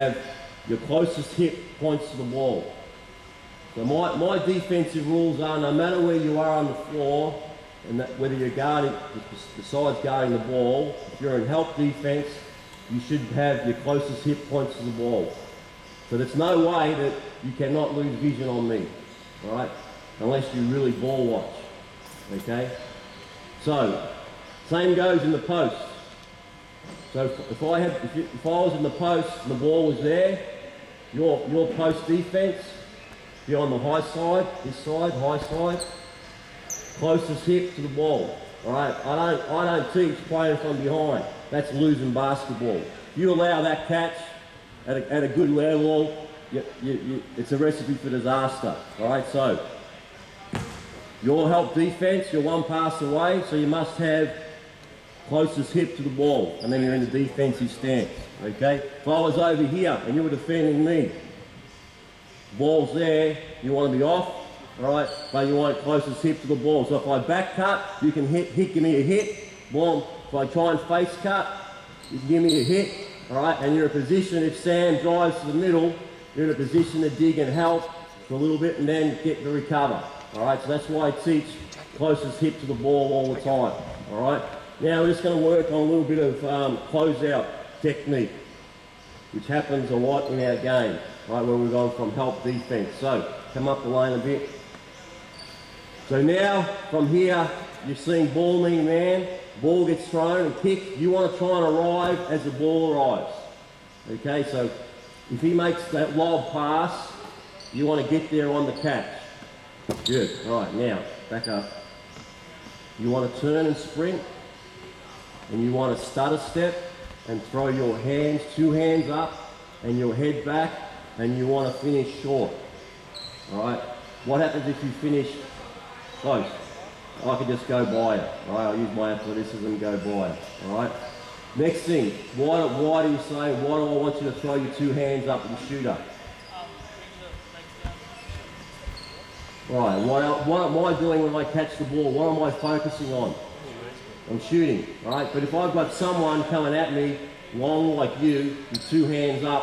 have your closest hip points to the ball. So my defensive rules are no matter where you are on the floor, and that whether you're guarding, besides guarding the ball, if you're in help defense, you should have your closest hip points to the ball. So there's no way that you cannot lose vision on me, all right? Unless you really ball watch, okay? So, same goes in the post. So if I was in the post and the ball was there, your post defense, you're on the high side, this side, high side, closest hip to the ball. All right, I don't teach playing from behind. That's losing basketball. If you allow that catch at a good level, it's a recipe for disaster. All right, so your help defense, you're one pass away, so you must have closest hip to the ball, and then you're in the defensive stance, okay? If I was over here and you were defending me, ball's there, you want to be off, all right? But you want closest hip to the ball. So if I back cut, you can give me a hit. Boom. If I try and face cut, you can give me a hit, all right? And you're in a position, if Sam drives to the middle, you're in a position to dig and help for a little bit and then get to recover, all right? So that's why I teach closest hip to the ball all the time, all right? Now we're just going to work on a little bit of closeout technique, which happens a lot in our game, right, where we're going from help defense. So come up the lane a bit. So now from here, you're seeing ball mean man, ball gets thrown and kicked. You want to try and arrive as the ball arrives. Okay, so if he makes that lob pass, you want to get there on the catch. Good. All right, now back up. You want to turn and sprint. And you want to stutter step and throw your hands, two hands up and your head back, and you want to finish short. All right? What happens if you finish close? I can just go by it. All right? I'll use my athleticism and go by it. All right? Next thing, why do you say, why do I want you to throw your two hands up and shoot up? Right, what am I doing when I catch the ball? What am I focusing on? I'm shooting, all right? But if I've got someone coming at me, long like you, with two hands up,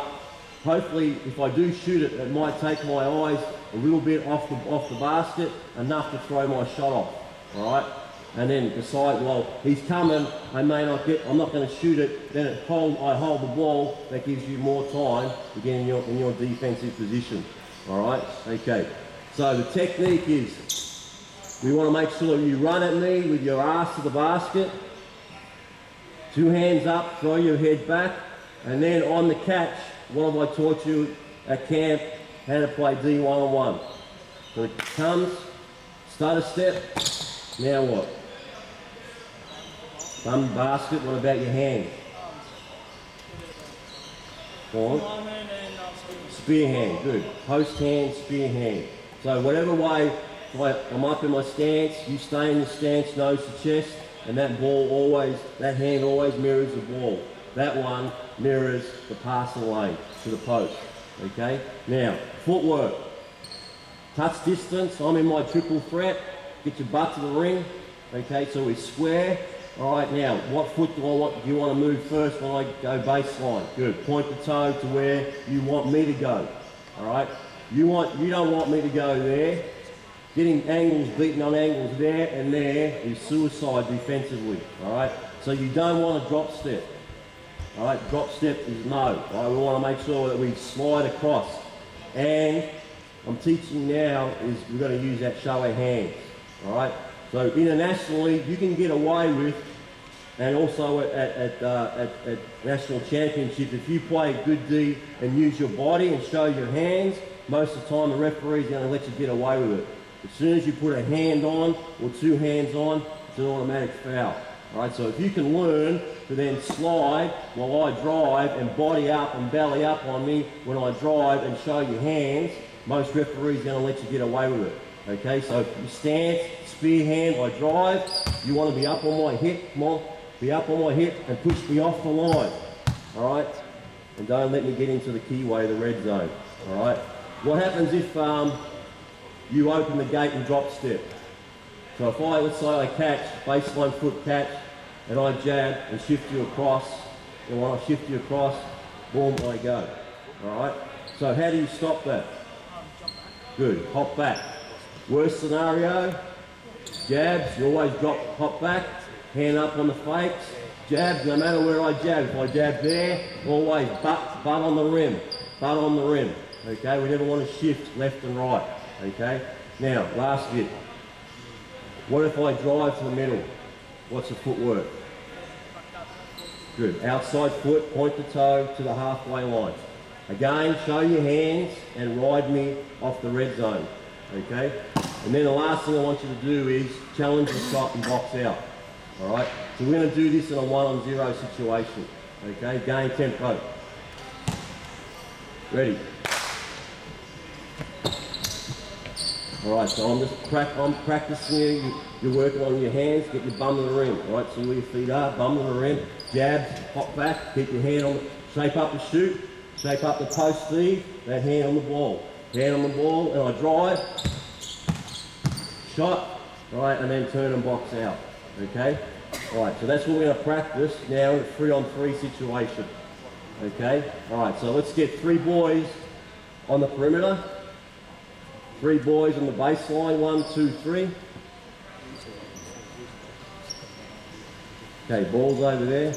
hopefully if I do shoot it, it might take my eyes a little bit off the basket, enough to throw my shot off, all right? And then decide, well, he's coming, I'm not going to shoot it, then I hold the ball, that gives you more time to get in your defensive position, all right? Okay, so the technique is, we want to make sure that you run at me with your ass to the basket, two hands up, throw your head back, and then on the catch, what have I taught you at camp? How to play D one-on-one. So it comes, start a step, now what? Thumb basket, what about your hand? Go on. Spear hand, good. Post hand, spear hand. So whatever way, I'm up in my stance, you stay in your stance, nose to chest, and that hand always mirrors the ball. That one mirrors the passing lane to the post, okay? Now, footwork. Touch distance, I'm in my triple threat, get your butt to the ring, okay, so we square. All right, now, what foot do you want to move first when I go baseline? Good, point the toe to where you want me to go, all right? You don't want me to go there. Getting angles, beaten on angles there and there is suicide defensively, all right? So you don't want a drop step, all right? Drop step is no, all right? We want to make sure that we slide across. And I'm teaching now is we're going to use that show of hands, all right? So internationally, you can get away with, and also at national championship, if you play good D and use your body and show your hands, most of the time the referee's going to let you get away with it. As soon as you put a hand on or two hands on, it's an automatic foul. All right, so if you can learn to then slide while I drive and body up and belly up on me when I drive and show your hands, most referees are going to let you get away with it. Okay, so you stance, spear hand, I drive, you want to be up on my hip, come on, be up on my hip and push me off the line. All right, and don't let me get into the keyway, the red zone. All right, what happens if you open the gate and drop step? So if let's say I catch, baseline foot catch, and I jab and shift you across, and when I shift you across, boom, I go. All right? So how do you stop that? Good, hop back. Worst scenario, jabs, you always drop, hop back, hand up on the fakes, jabs, no matter where I jab. If I jab there, always butt on the rim, butt on the rim. Okay, we never want to shift left and right. Okay, now, last bit. What if I drive to the middle? What's the footwork? Good, outside foot, point the toe to the halfway line. Again, show your hands and ride me off the red zone. Okay, and then the last thing I want you to do is challenge the shot and box out. All right, so we're going to do this in a 1-on-0 situation. Okay, gain tempo. Ready. All right, so I'm practicing you. You're working on your hands, get your bum to the rim. All right, see where your feet are, bum to the rim, jabs, hop back, keep your hand on, shape up the shoot, shape up the post feed, that hand on the ball. Hand on the ball, and I drive, shot, right, and then turn and box out, okay? All right, so that's what we're going to practice now in a 3-on-3 situation, okay? All right, so let's get 3 boys on the perimeter, 3 boys on the baseline, 1, 2, 3. Okay, ball's over there.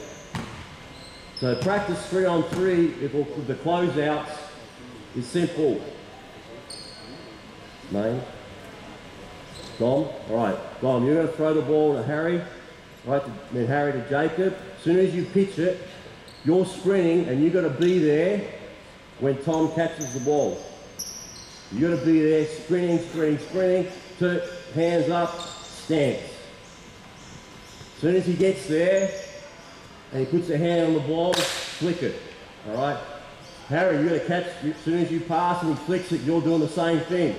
So practice 3-on-3 with the closeouts is simple. Main. Dom. Alright, Dom, you're going to throw the ball to Harry. Right, then Harry to Jacob. As soon as you pitch it, you're sprinting and you've got to be there when Tom catches the ball. You've got to be there, sprinting, hands up, stance. As soon as he gets there and he puts a hand on the ball, flick it. Alright? Harry, you're going to catch, as soon as you pass and he flicks it, you're doing the same thing.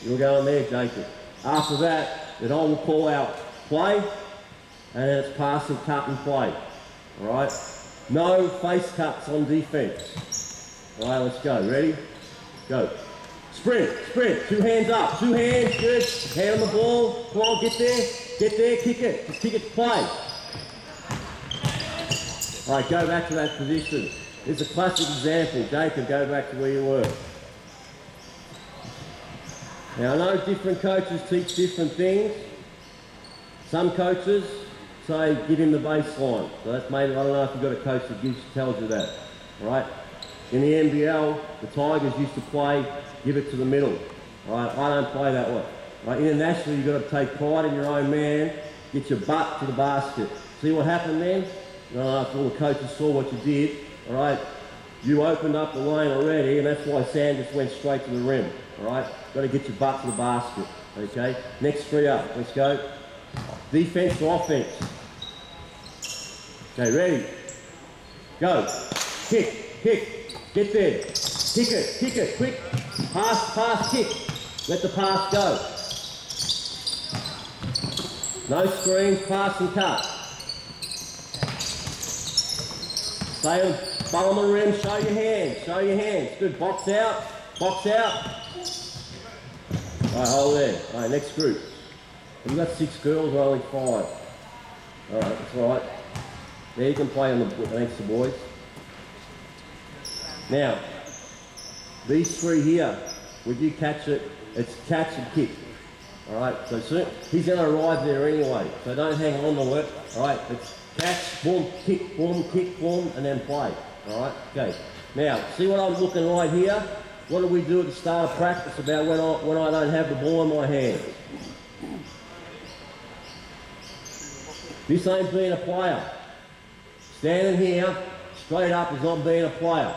You're going there, Jacob. After that, then I will call out play, and then it's pass and cut and play. Alright? No face cuts on defense. Alright, let's go. Ready? Go. Sprint. 2 hands up. 2 hands, good. Hand on the ball. Come on, get there, kick it. Just kick it, play. Alright, go back to that position. It's a classic example. Jacob, go back to where you were. Now I know different coaches teach different things. Some coaches say give him the baseline. So that's maybe, I don't know if you've got a coach that tells you that. Right? In the NBL, the Tigers used to play give it to the middle. Right? I don't play that way. Right? Internationally, you've got to take pride in your own man, get your butt to the basket. See what happened then? I don't know if all the coaches saw what you did. All right? You opened up the lane already, and that's why Sam just went straight to the rim. All right? Got to get your butt to the basket. Okay? Next 3 up. Let's go. Defense to offense. Okay, ready? Go. Kick. Get there. Kick it. Quick. Pass, kick. Let the pass go. No screens, pass and cut. Stay on, ball on the rim, show your hands. Good, box out. All right, hold there. All right, next group. We've got 6 girls, or only 5. All right, that's all right. There you can play on the thanks to boys. Now, these 3 here, when you catch it, it's catch and kick. All right, so soon, he's going to arrive there anyway, so don't hang on to it. All right, it's catch, boom, kick, boom, and then play. All right, okay. Now, see what I'm looking right here? What do we do at the start of practice about when I don't have the ball in my hand? This ain't being a player. Standing here, straight up, is not being a player.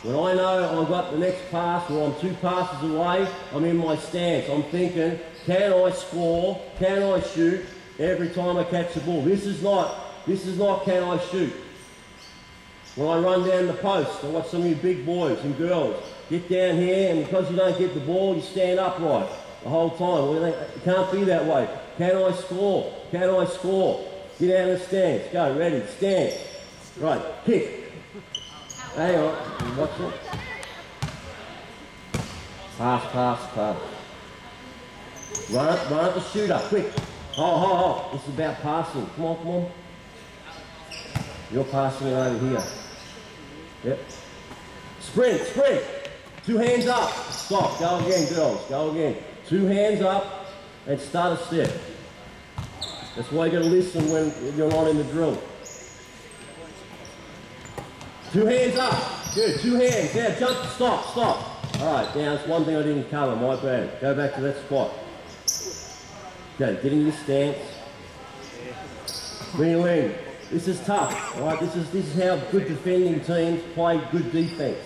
When I know I've got the next pass or I'm 2 passes away, I'm in my stance. I'm thinking, can I score? Can I shoot every time I catch the ball? This is not can I shoot. When I run down the post, I watch some of you big boys and girls get down here, and because you don't get the ball, you stand upright the whole time. Well, it can't be that way. Can I score? Get out of the stance. Go, ready, stance. Right, kick. Hang on, watch it. Pass. Run up the shooter, quick. Oh, this is about passing. Come on. You're passing it over here. Yep. Sprint, sprint. 2 hands up. Stop. Go again, girls. Go again. 2 hands up and start a step. That's why you got to listen when you're not in the drill. 2 hands up. Good. 2 hands. Now jump. Stop. Stop. All right. Now that's one thing I didn't cover. My bad. Go back to that spot. Okay. Get into your stance. Reel in. This is tough. All right. This is how good defending teams play good defense.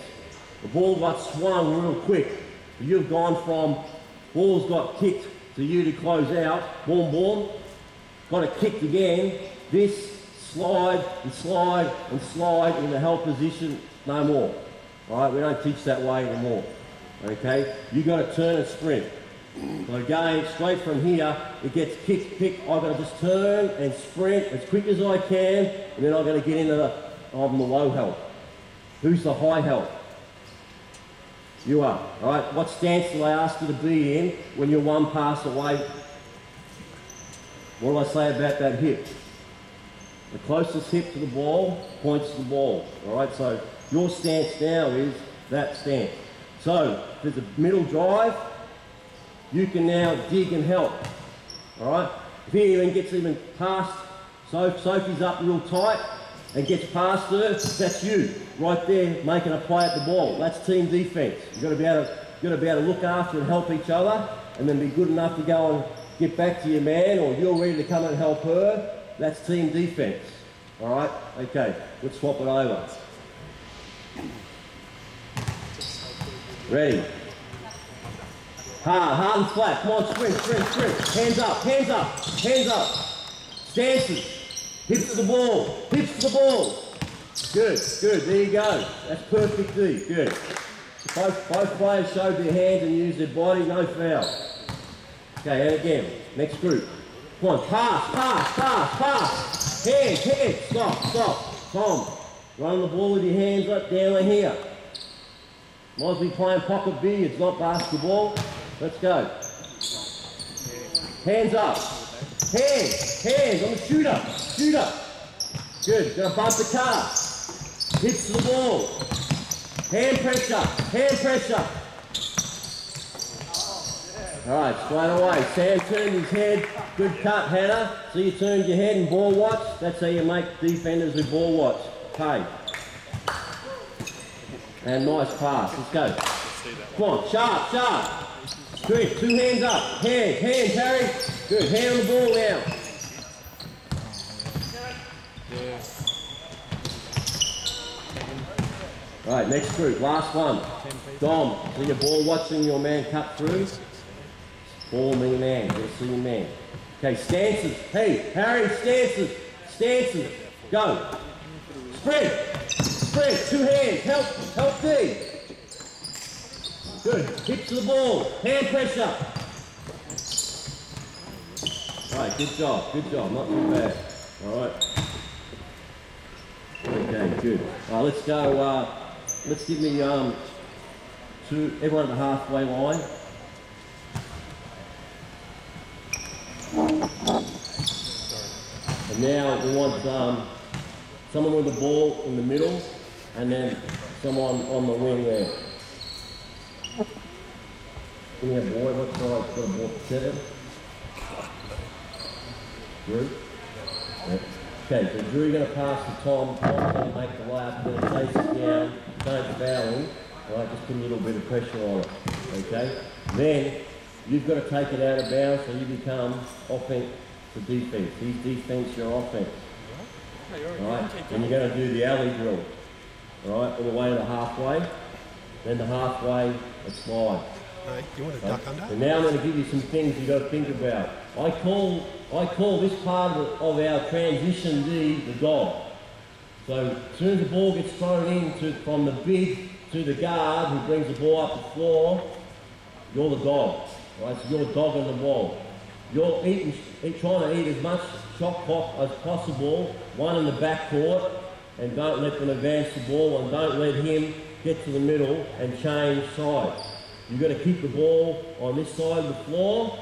The ball got swung real quick. You've gone from ball's got kicked to you to close out. Boom, boom. Got it kicked again. This slide and slide and slide in the held position. No more. All right. We don't teach that way anymore. Okay. You got to turn and sprint. So again, straight from here, it gets kicked, picked. I've got to just turn and sprint as quick as I can, and then I've got to get into the low help. Who's the high help? You are. All right. What stance do I ask you to be in when you're 1 pass away? What do I say about that hip? The closest hip to the ball points to the ball. All right. So your stance now is that stance. So if there's a middle drive, you can now dig and help. All right. If he even gets even past, Sophie's up real tight and gets past her, that's you right there making a play at the ball. That's team defense. You've got to be able to look after and help each other, and then be good enough to go and get back to your man, or you're ready to come and help her. That's team defense. All right. Okay. Let's swap it over. Ready. Hard and flat. Come on, sprint, sprint, sprint. Hands up, hands up, hands up. Stances. Hips to the ball, hips to the ball. Good, good. There you go. That's perfect D. Good. Both players showed their hands and used their body. No foul. Okay, and again. Next group. Come on, pass, pass, pass, pass. Hands, hands. Stop, stop. Tom, run the ball with your hands up down like here. Might as well be playing pocket billiards, not basketball. Let's go. Hands up. Hands. Hands on the shooter. Shooter. Good. Gonna bump the car. Hips to the ball. Hand pressure. Hand pressure. All right, straight away. Sam turned his head. Good cut, Hannah. So you turned your head and ball watch. That's how you make defenders with ball watch. Okay. And nice pass. Let's go. Come on. Sharp, sharp. Good. 2 hands up. Hands, hands, Harry. Good. Hand on the ball now. Right, next group. Last one. Dom. So your ball watching your man cut through. Ball me man. You'll see your man. Okay, stances. Hey, Harry, stances. Stances. Go. Sprint. Sprint. 2 hands. Help. Help D. Good. Hip to the ball. Hand pressure. All right, good job. Good job. Not too bad. All right. Okay, good. All right, let's go. Let's give me everyone at the halfway line. And now we want someone with the ball in the middle, and then someone on the wing there. Give me a boy. What side's got a ball? 7. Drew. Yep. Okay, so Drew's going to pass to Tom. Tom's going to make the layup. Going to chase it down. Don't foul him. All right, just put a little bit of pressure on it. Okay. Then you've got to take it out of bounds, so you become offense to defense. He's defense, your offense. All right. And you're going to do the alley drill. All right, all the way to the halfway. Then the halfway, a slide. You want to duck under? And now I'm going to give you some things you've got to think about. I call this part of our transition the dog. So as soon as the ball gets thrown in from the big to the guard who brings the ball up the floor, you're the dog. Right? So you're dogging the ball. You're trying to eat as much shot clock as possible, one in the back court, and don't let them advance the ball, and don't let him get to the middle and change sides. You've got to keep the ball on this side of the floor,